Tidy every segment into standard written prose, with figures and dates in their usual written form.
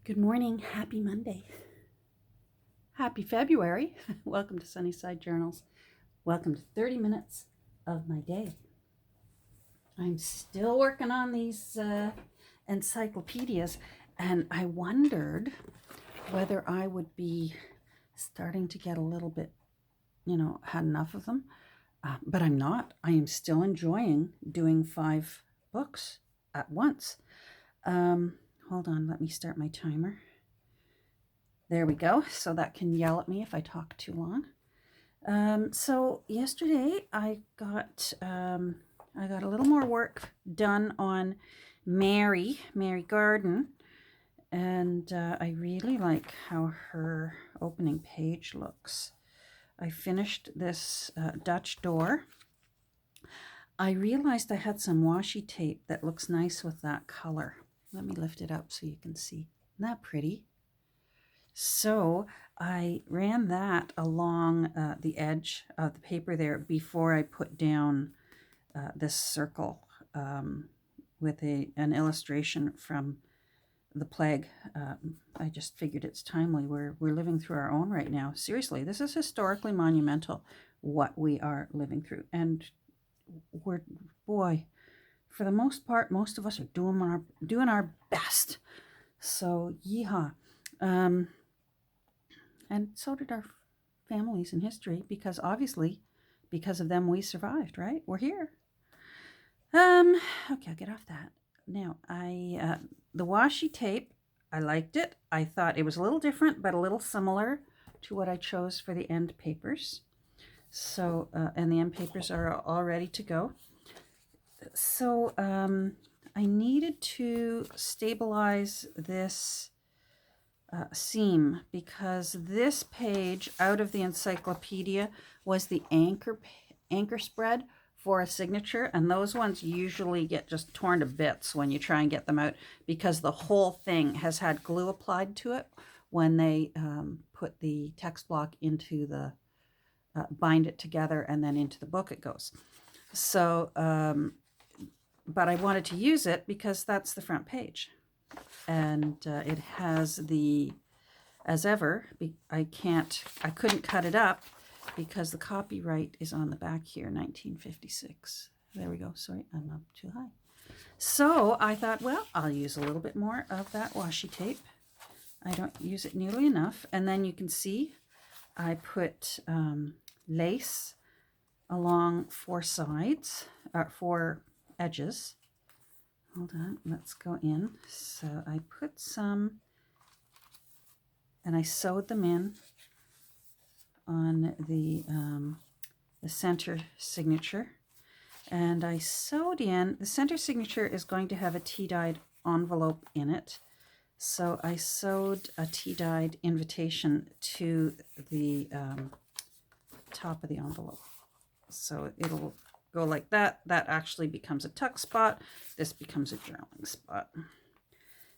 Good morning. Happy Monday. Happy February. Welcome to Sunnyside Journals. Welcome to 30 minutes of my day. I'm still working on these encyclopedias, and I wondered whether I would be starting to get a little bit, had enough of them. But I'm not. I am still enjoying doing 5 books at once. Hold on, let me start my timer. There we go. So that can yell at me if I talk too long. So yesterday I got a little more work done on Mary Garden, and I really like how her opening page looks. I finished this Dutch door. I realized I had some washi tape that looks nice with that color. Let me lift it up so you can see. Isn't that pretty? So I ran that along the edge of the paper there before I put down this circle with an illustration from the plague. I just figured it's timely. We're living through our own right now. Seriously, this is historically monumental, what we are living through. And for the most part, most of us are doing our best. So, yeehaw. And so did our families in history, because obviously, because of them, we survived, right? We're here. Okay, I'll get off that. Now, the washi tape, I liked it. I thought it was a little different, but a little similar to what I chose for the end papers. So, and the end papers are all ready to go. So, I needed to stabilize this seam, because this page out of the encyclopedia was the anchor spread for a signature, and those ones usually get just torn to bits when you try and get them out, because the whole thing has had glue applied to it when they put the text block into the bind it together, and then into the book it goes. So but I wanted to use it because that's the front page. And it has the, as ever, I couldn't cut it up because the copyright is on the back here, 1956. There we go. Sorry, I'm up too high. So I thought, well, I'll use a little bit more of that washi tape. I don't use it nearly enough. And then you can see I put lace along 4 sides, 4 edges. Hold on, let's go in. So I put some, and I sewed them in on the center signature. And I sewed in, the center signature is going to have a tea-dyed envelope in it. So I sewed a tea-dyed invitation to the top of the envelope. So it'll go like that. That actually becomes a tuck spot. This becomes a journaling spot.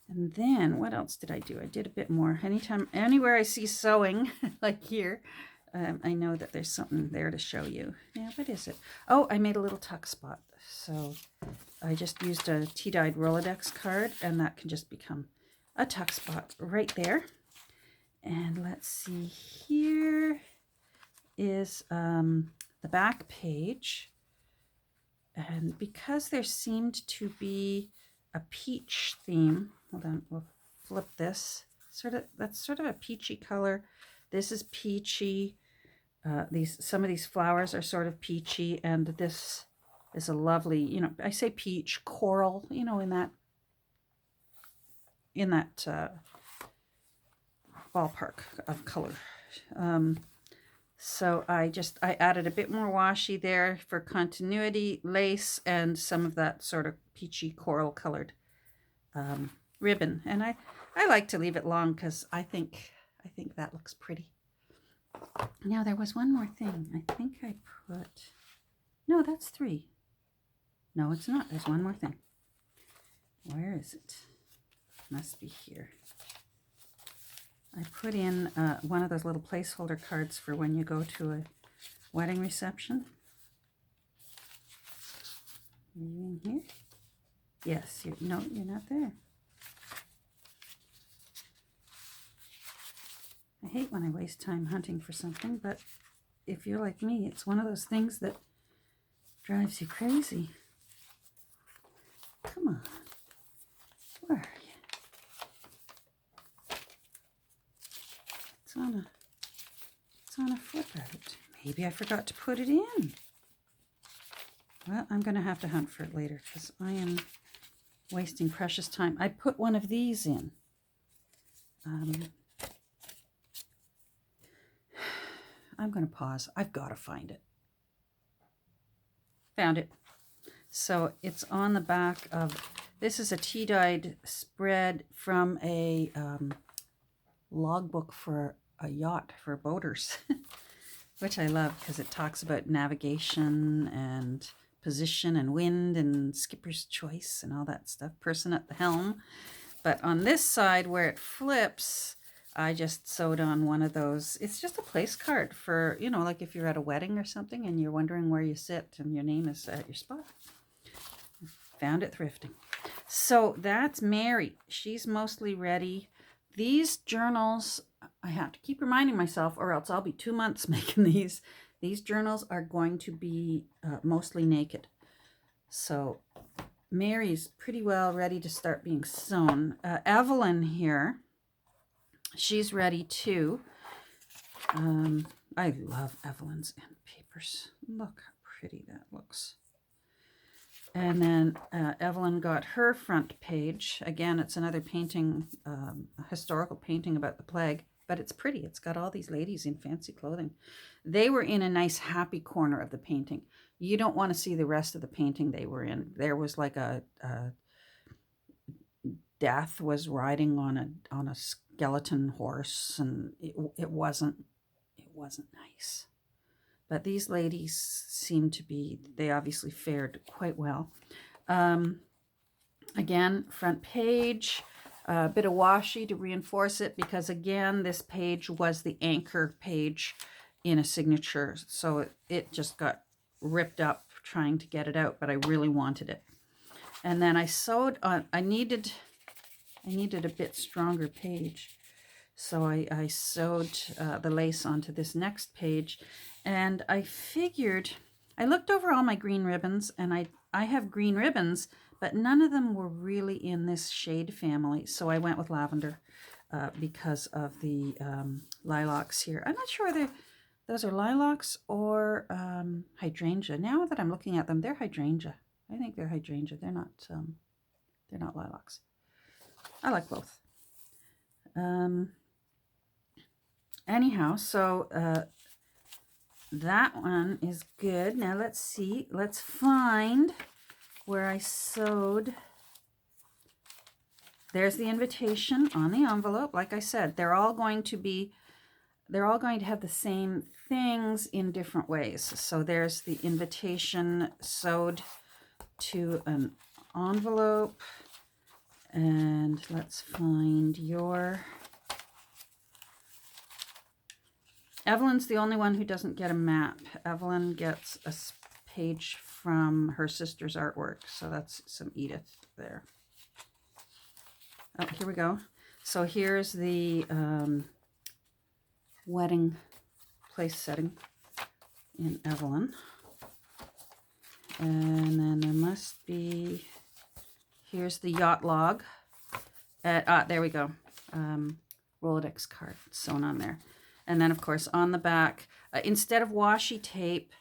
And then what else did I do? I did a bit more. Anywhere I see sewing, like here, I know that there's something there to show you. Yeah, what is it? Oh, I made a little tuck spot. So I just used a tea-dyed Rolodex card, and that can just become a tuck spot right there. And let's see, here is the back page. And because there seemed to be a peach theme, hold on, we'll flip this. That's sort of a peachy color. This is peachy. Some of these flowers are sort of peachy, and this is a lovely, I say peach, coral, in that ballpark of color. So I added a bit more washi there for continuity, lace, and some of that sort of peachy coral colored ribbon. And I like to leave it long because I think that looks pretty. Now there was one more thing. I think I put, no, that's 3. No, it's not. There's one more thing. Where is it? Must be here. I put in one of those little placeholder cards for when you go to a wedding reception. Are you in here? Yes. No, you're not there. hate when I waste time hunting for something, but if you're like me, it's one of those things that drives you crazy. Come on. Where are you? It's on a flip out. Maybe I forgot to put it in. Well, I'm going to have to hunt for it later because I am wasting precious time. I put one of these in. I'm going to pause. I've got to find it. Found it. So it's on the back of, this is a tea-dyed spread from a logbook for a yacht for boaters, which I love because it talks about navigation and position and wind and skipper's choice and all that stuff, person at the helm. But on this side where it flips, I just sewed on one of those. It's just a place card for, you know, like if you're at a wedding or something and you're wondering where you sit and your name is at your spot. Found it thrifting. So that's Mary. She's mostly ready. These journals, I have to keep reminding myself or else I'll be 2 months making these. These journals are going to be mostly naked. So Mary's pretty well ready to start being sewn. Evelyn here, she's ready too. I love Evelyn's end papers. Look how pretty that looks. And then Evelyn got her front page. Again, it's another painting, a historical painting about the plague, but it's pretty. It's got all these ladies in fancy clothing. They were in a nice happy corner of the painting. You don't want to see the rest of the painting they were in. There was like a death was riding on a skeleton horse, and it wasn't nice. But these ladies seem to be, they obviously fared quite well. Again, front page, a bit of washi to reinforce it because again, this page was the anchor page in a signature. So it just got ripped up trying to get it out, but I really wanted it. And then I sewed on, I needed a bit stronger page. So I sewed the lace onto this next page, and I figured, I looked over all my green ribbons, and I have green ribbons, but none of them were really in this shade family. So I went with lavender because of the lilacs here. I'm not sure whether those are lilacs or hydrangea. Now that I'm looking at them, they're hydrangea. I think they're hydrangea. They're not lilacs. I like both. Anyhow, so that one is good. Now let's see. Let's find where I sewed. There's the invitation on the envelope. Like I said, they're all going to have the same things in different ways. So there's the invitation sewed to an envelope. And let's find your... Evelyn's the only one who doesn't get a map. Evelyn gets a page from her sister's artwork. So that's some Edith there. Oh, here we go. So here's the wedding place setting in Evelyn. And then there must be, here's the yacht log. There we go. Rolodex card sewn on there. And then, of course, on the back, instead of washi tape,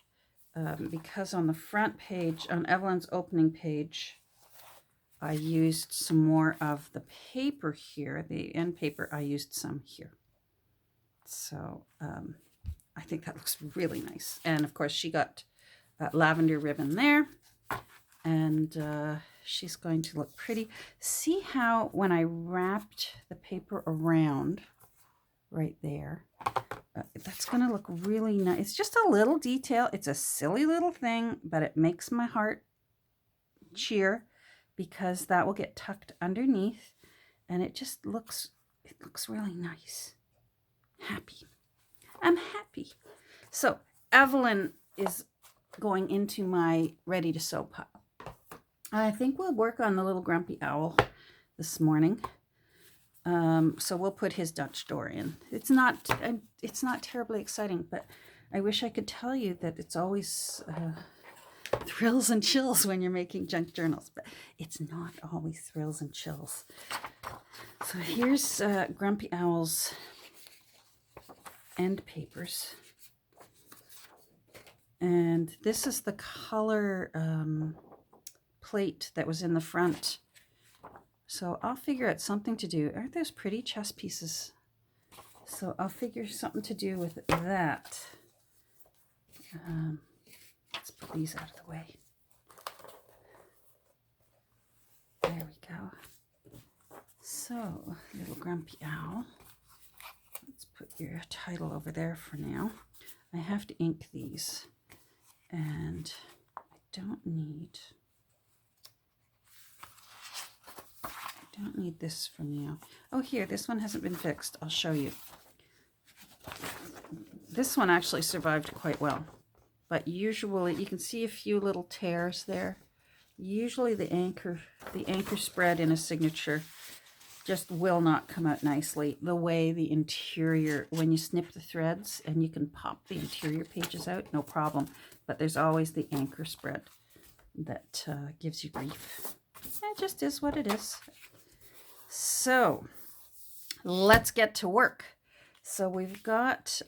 because on the front page, on Evelyn's opening page, I used some more of the paper here, the end paper, I used some here. So I think that looks really nice. And, of course, she got lavender ribbon there. And she's going to look pretty. See how when I wrapped the paper around right there, that's going to look really nice. It's just a little detail. It's a silly little thing, but it makes my heart cheer because that will get tucked underneath, and it just looks, really nice. Happy. I'm happy. So Evelyn is going into my ready to sew pile. I think we'll work on the little grumpy owl this morning. So we'll put his Dutch door in. It's not terribly exciting, but I wish I could tell you that it's always thrills and chills when you're making junk journals, but it's not always thrills and chills. So here's Grumpy Owl's end papers. And this is the color plate that was in the front. So I'll figure out something to do. Aren't those pretty chess pieces? So I'll figure something to do with that. Let's put these out of the way. There we go. So, little Grumpy Owl. Let's put your title over there for now. I have to ink these. And I don't need this from you. Oh, here, this one hasn't been fixed. I'll show you. This one actually survived quite well. But usually, you can see a few little tears there. Usually the anchor spread in a signature just will not come out nicely. The way the interior, when you snip the threads and you can pop the interior pages out, no problem. But there's always the anchor spread that gives you grief. It just is what it is. So let's get to work. So we've got,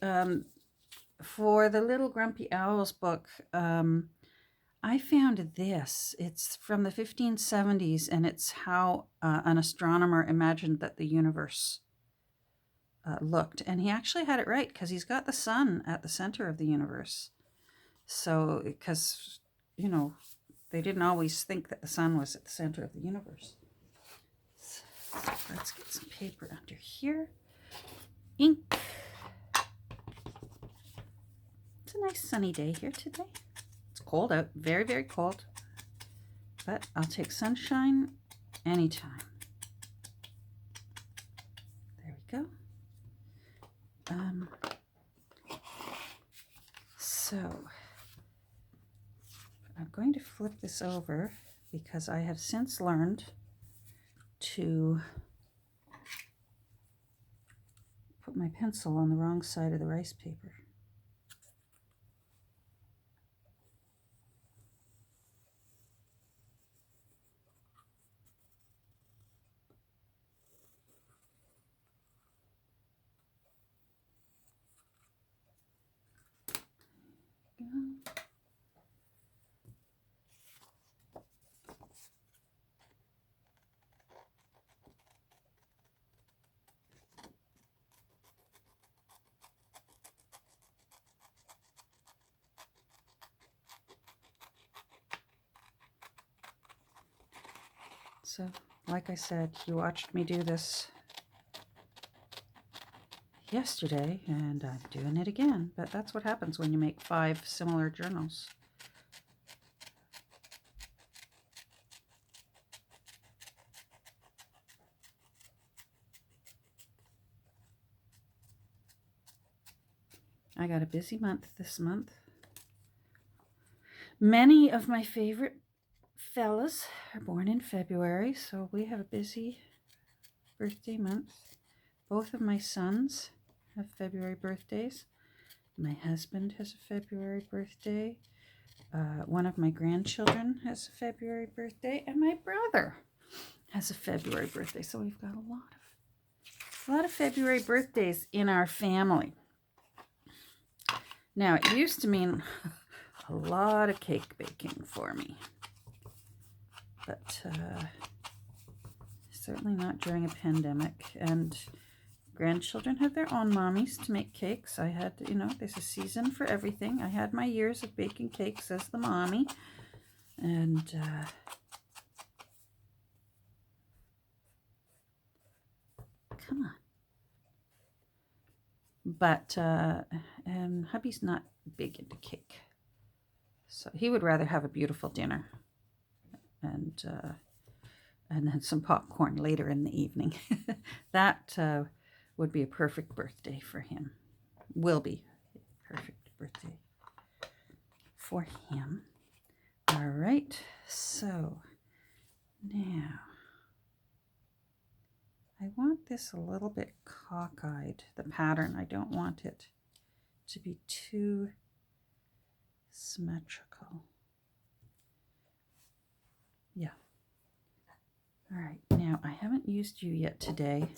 for the Little Grumpy Owls book, I found this. It's from the 1570s, and it's how an astronomer imagined that the universe looked. And he actually had it right, because he's got the sun at the center of the universe. So, because, you know, they didn't always think that the sun was at the center of the universe. So let's get some paper under here. Ink. It's a nice sunny day here today. It's cold out, very, very cold. But I'll take sunshine anytime. There we go. So I'm going to flip this over because I have since learned to put my pencil on the wrong side of the rice paper. So, like I said, you watched me do this yesterday, and I'm doing it again. But that's what happens when you make 5 similar journals. I got a busy month this month. Many of my favorite fellas are born in February, so we have a busy birthday month. Both of my sons have February birthdays. My husband has a February birthday. One of my grandchildren has a February birthday, and my brother has a February birthday. So we've got a lot of February birthdays in our family. Now, it used to mean a lot of cake baking for me, but certainly not during a pandemic. And grandchildren have their own mommies to make cakes. I had, you know, there's a season for everything. I had my years of baking cakes as the mommy, and come on. But and hubby's not big into cake, so he would rather have a beautiful dinner and then some popcorn later in the evening. That would be a perfect birthday for him. Will be a perfect birthday for him. All right, so now I want this a little bit cockeyed, the pattern. I don't want it to be too symmetrical. Yeah. All right, now I haven't used you yet today.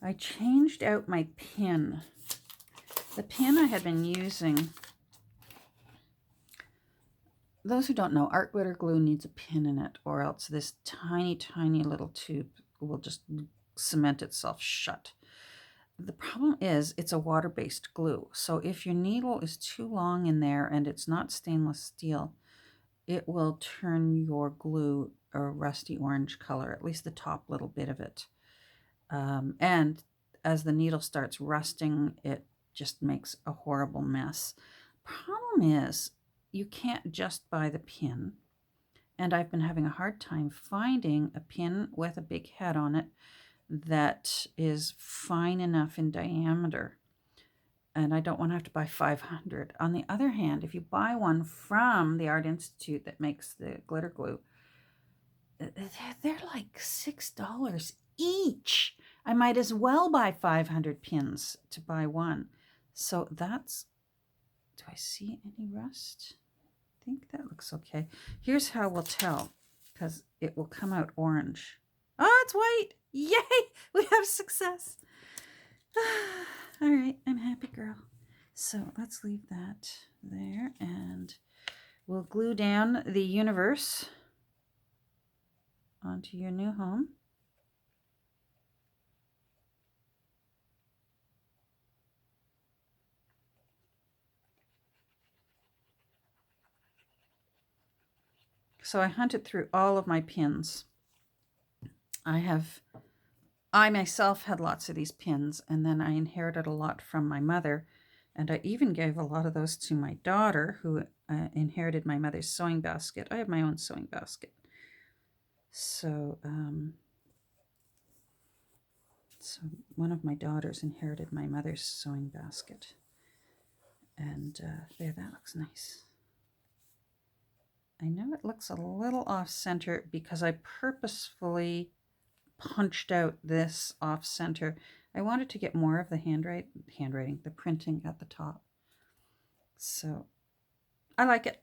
I changed out my pin. The pin I had been using, those who don't know, art glitter glue needs a pin in it, or else this tiny, tiny little tube will just cement itself shut. The problem is it's a water-based glue. So if your needle is too long in there and it's not stainless steel, it will turn your glue a rusty orange color, at least the top little bit of it. And as the needle starts rusting, it just makes a horrible mess. Problem is, you can't just buy the pin. And I've been having a hard time finding a pin with a big head on it that is fine enough in diameter. And I don't want to have to buy 500. On the other hand, if you buy one from the Art Institute that makes the glitter glue, they're like $6 each. I might as well buy 500 pins to buy one. So that's, do I see any rust? I think that looks okay. Here's how we'll tell, because it will come out orange. Oh, it's white. Yay, we have success. All right, I'm happy girl. So let's leave that there, and we'll glue down the universe onto your new home. So I hunted through all of my pins. I myself had lots of these pins, and then I inherited a lot from my mother, and I even gave a lot of those to my daughter, who inherited my mother's sewing basket. I have my own sewing basket. So, so one of my daughters inherited my mother's sewing basket. And there, that looks nice. I know it looks a little off-center because I purposefully punched out this off-center. I wanted to get more of the handwriting, the printing at the top. So I like it.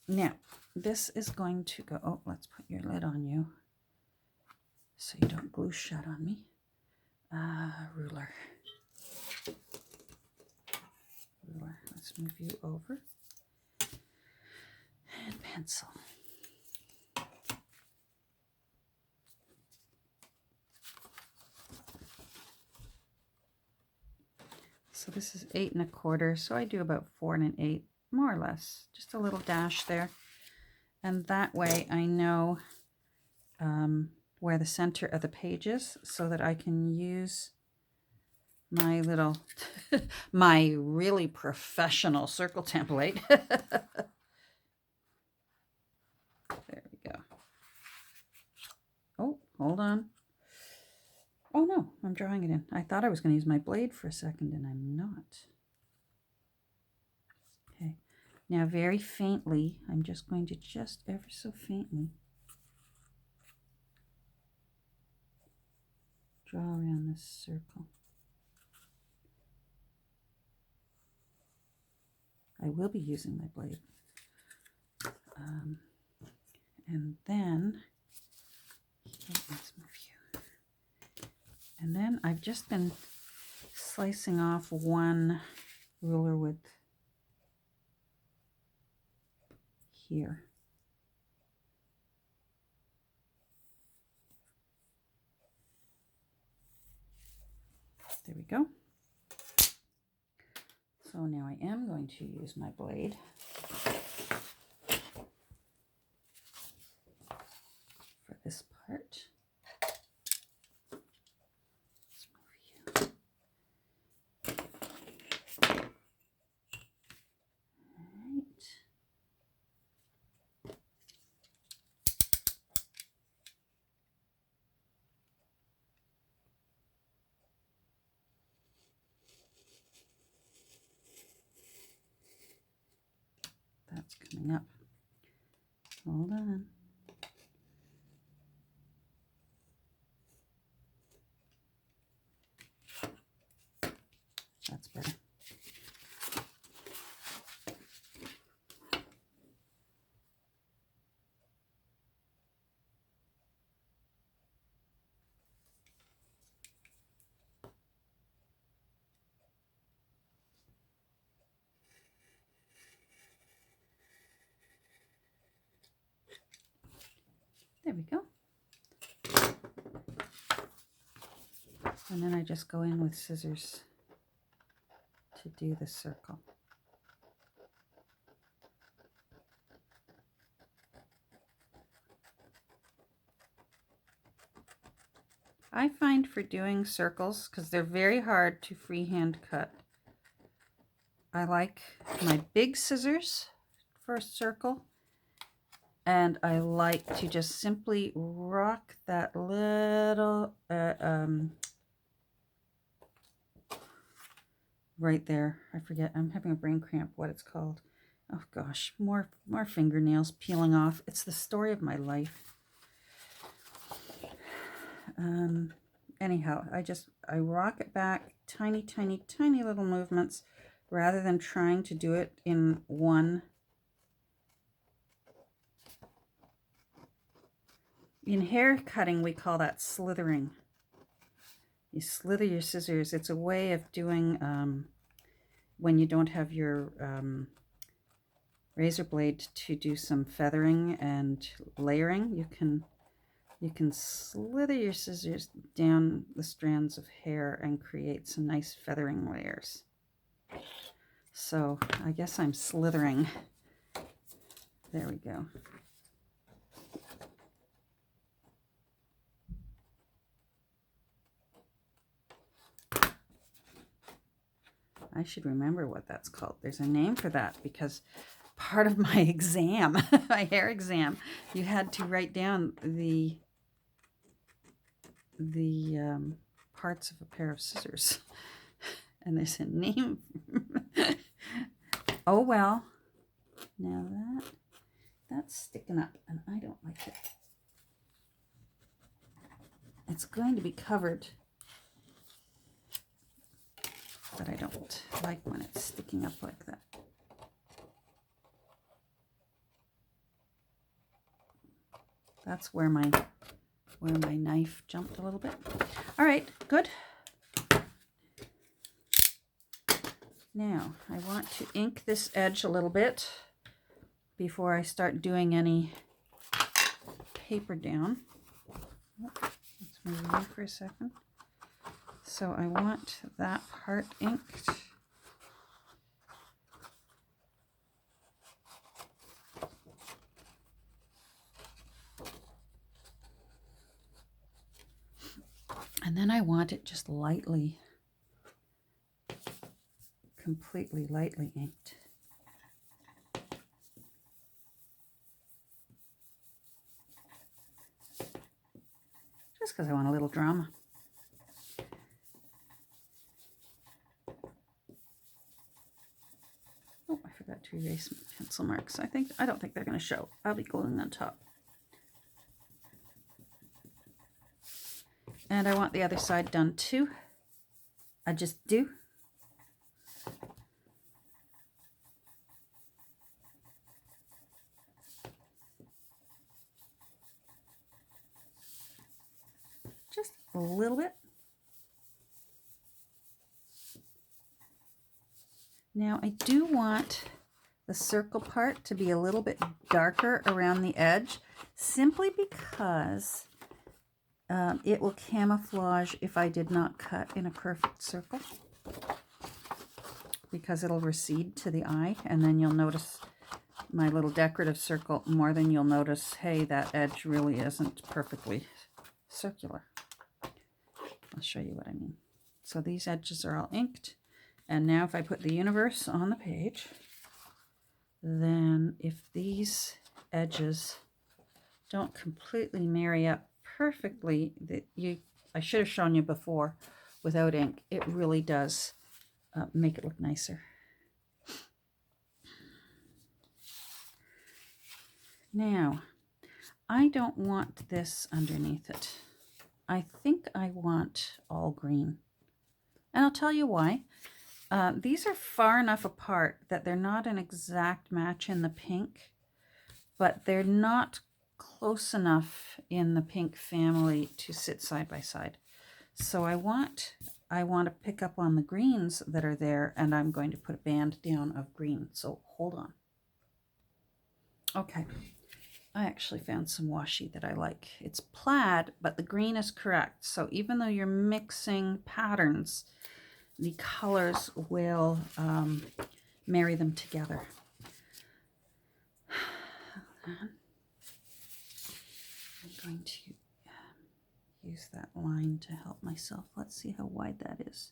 Now, this is going to go, oh, let's put your lid on you so you don't glue shut on me. Ruler. Let's move you over. And pencil. So this is 8 1/4, so I do about 4 1/8, more or less, just a little dash there. And that way I know where the center of the page is, so that I can use my little, my really professional circle template. There we go. Oh, hold on. Oh no, I'm drawing it in. I thought I was going to use my blade for a second, and I'm not. Okay, now very faintly, I'm just going to just ever so faintly draw around this circle. I will be using my blade. And then, let's move you. And then I've just been slicing off one ruler width here. There we go. So now I am going to use my blade. For this part. Let's move you. All right. That's coming up. Hold on. That's better. There we go. And then I just go in with scissors to do the circle. I find for doing circles, because they're very hard to freehand cut, I like my big scissors for a circle, and I like to just simply rock that little right there. I forget, I'm having a brain cramp what it's called. Oh gosh, more fingernails peeling off. It's the story of my life. Anyhow, I rock it back, tiny little movements, rather than trying to do it in one. In hair cutting, we call that slithering. You slither your scissors. It's a way of doing, when you don't have your razor blade to do some feathering and layering, you can slither your scissors down the strands of hair and create some nice feathering layers. So I guess I'm slithering. There we go. I should remember what that's called. There's a name for that, because part of my exam, my hair exam, you had to write down the parts of a pair of scissors. And there's a name. Oh well. Now that's sticking up, and I don't like it. It's going to be covered, but I don't like when it's sticking up like that. That's where my knife jumped a little bit. All right, good. Now I want to ink this edge a little bit before I start doing any paper down. Let's move away for a second. So I want that part inked. And then I want it just lightly, completely lightly inked. Just because I want a little drama. Oh, I forgot to erase my pencil marks. I don't think they're going to show. I'll be gluing on top. And I want the other side done too. I just do. Just a little bit. Now I do want the circle part to be a little bit darker around the edge, simply because it will camouflage if I did not cut in a perfect circle, because it'll recede to the eye, and then you'll notice my little decorative circle more than you'll notice, hey, that edge really isn't perfectly circular. I'll show you what I mean. So these edges are all inked, and now if I put the universe on the page, then if these edges don't completely marry up perfectly, I should have shown you before without ink, it really does make it look nicer. Now, I don't want this underneath it. I think I want all green. And I'll tell you why. These are far enough apart that they're not an exact match in the pink, but they're not close enough in the pink family to sit side by side. So I want to pick up on the greens that are there, and I'm going to put a band down of green. So hold on. Okay, I actually found some washi that I like. It's plaid, but the green is correct. So even though you're mixing patterns, the colors will marry them together. I'm going to use that line to help myself. Let's see how wide that is.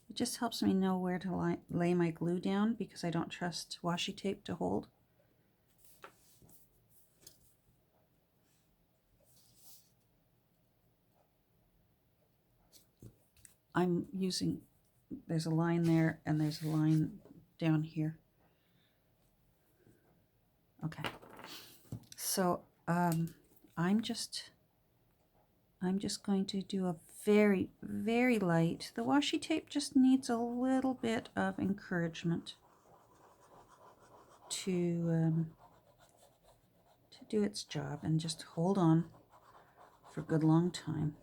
It just helps me know where to lay my glue down because I don't trust washi tape to hold. I'm using, there's a line there and there's a line down here. Okay, so I'm just going to do a very, very light. The washi tape just needs a little bit of encouragement to do its job and just hold on for a good long time.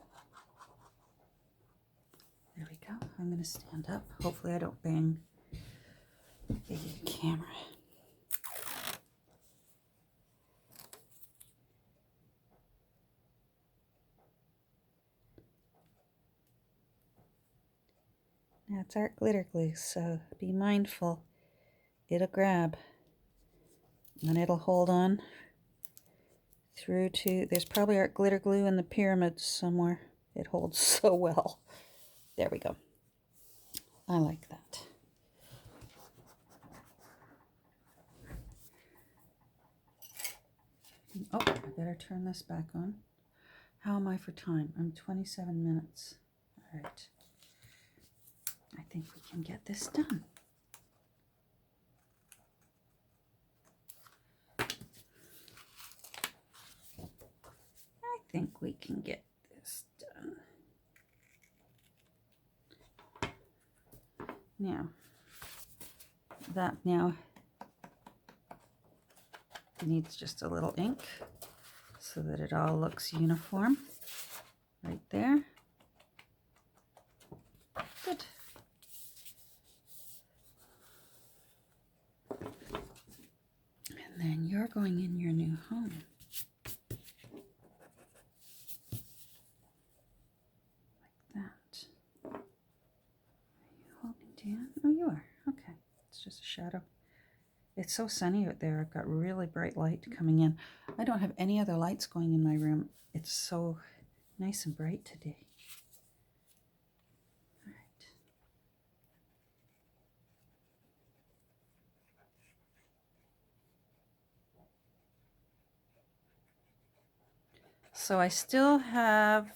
There we go. I'm going to stand up. Hopefully I don't bang the camera. Now it's art glitter glue, so be mindful. It'll grab and it'll hold on through to, there's probably art glitter glue in the pyramids somewhere. It holds so well. There we go. I like that. Oh, I better turn this back on. How am I for time? I'm 27 minutes. All right. I think we can get this done. I think we can get this done. Now, that now needs just a little ink so that it all looks uniform right there. Good. And then you're going in your new home. Like that. Are you holding down? Oh, you are. Okay. It's just a shadow. It's so sunny out there. I've got really bright light coming in. I don't have any other lights going in my room. It's so nice and bright today. All right. So I still have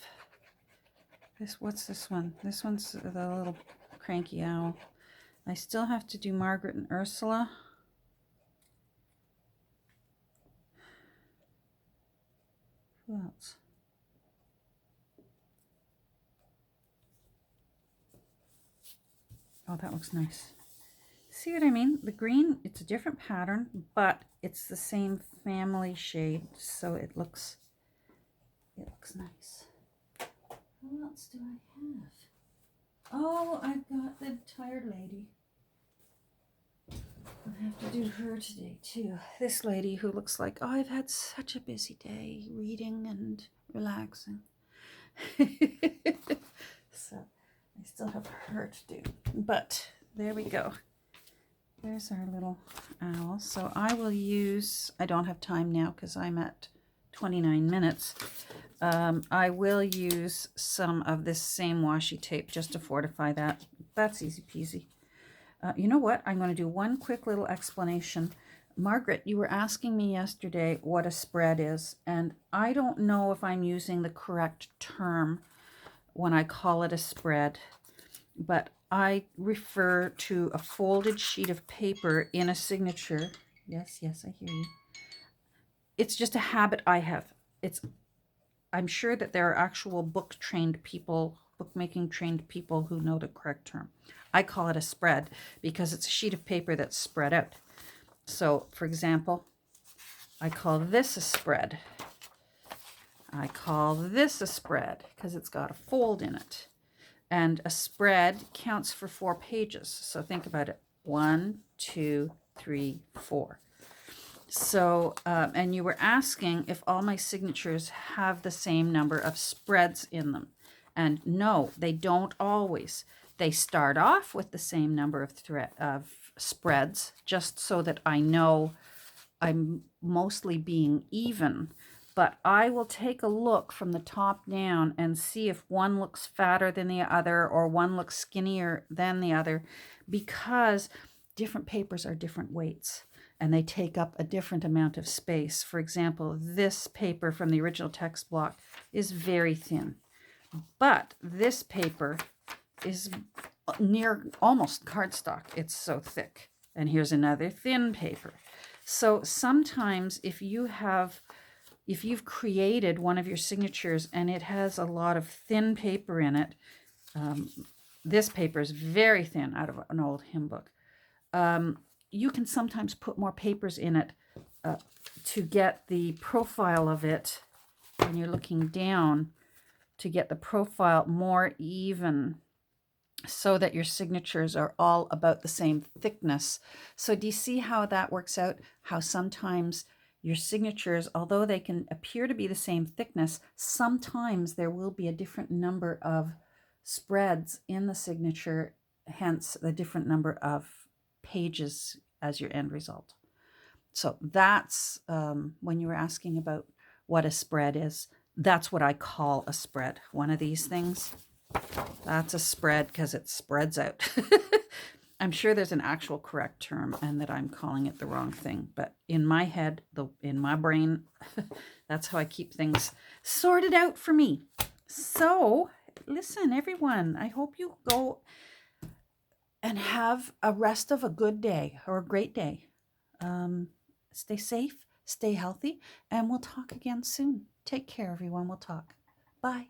this. What's this one? This one's the little cranky owl. I still have to do Margaret and Ursula. Who else? Oh, that looks nice. See what I mean? The green, it's a different pattern, but it's the same family shade, so it looks nice. Who else do I have? Oh, I've got the tired lady. I have to do her today too. This lady who looks like, oh, I've had such a busy day reading and relaxing. So I still have her to do, but there we go. There's our little owl. So I will use, I don't have time now because I'm at 29 minutes. I will use some of this same washi tape just to fortify that. That's easy peasy. You know what? I'm going to do one quick little explanation. Margaret, you were asking me yesterday what a spread is, and I don't know if I'm using the correct term when I call it a spread, but I refer to a folded sheet of paper in a signature. Yes, I hear you. It's just a habit I have. I'm sure that there are actual book-trained people bookmaking trained people who know the correct term. I call it a spread because it's a sheet of paper that's spread out. So, for example, I call this a spread. I call this a spread because it's got a fold in it. And a spread counts for 4 pages. So think about it. 1, 2, 3, 4. So, and you were asking if all my signatures have the same number of spreads in them. And no, they don't always. They start off with the same number of spreads, just so that I know I'm mostly being even. But I will take a look from the top down and see if one looks fatter than the other or one looks skinnier than the other, because different papers are different weights and they take up a different amount of space. For example, this paper from the original text block is very thin, but this paper is near almost cardstock. It's so thick. And here's another thin paper. So sometimes if you've created one of your signatures and it has a lot of thin paper in it, this paper is very thin out of an old hymn book. You can sometimes put more papers in it to get the profile of it when you're looking down, to get the profile more even, so that your signatures are all about the same thickness. So do you see how that works out? How sometimes your signatures, although they can appear to be the same thickness, sometimes there will be a different number of spreads in the signature, hence the different number of pages as your end result. So that's when you were asking about what a spread is, that's what I call a spread. One of these things, that's a spread because it spreads out. I'm sure there's an actual correct term and that I'm calling it the wrong thing. But in my head, in my brain, that's how I keep things sorted out for me. So listen, everyone, I hope you go and have a rest of a good day or a great day. Stay safe, stay healthy, and we'll talk again soon. Take care, everyone. We'll talk. Bye.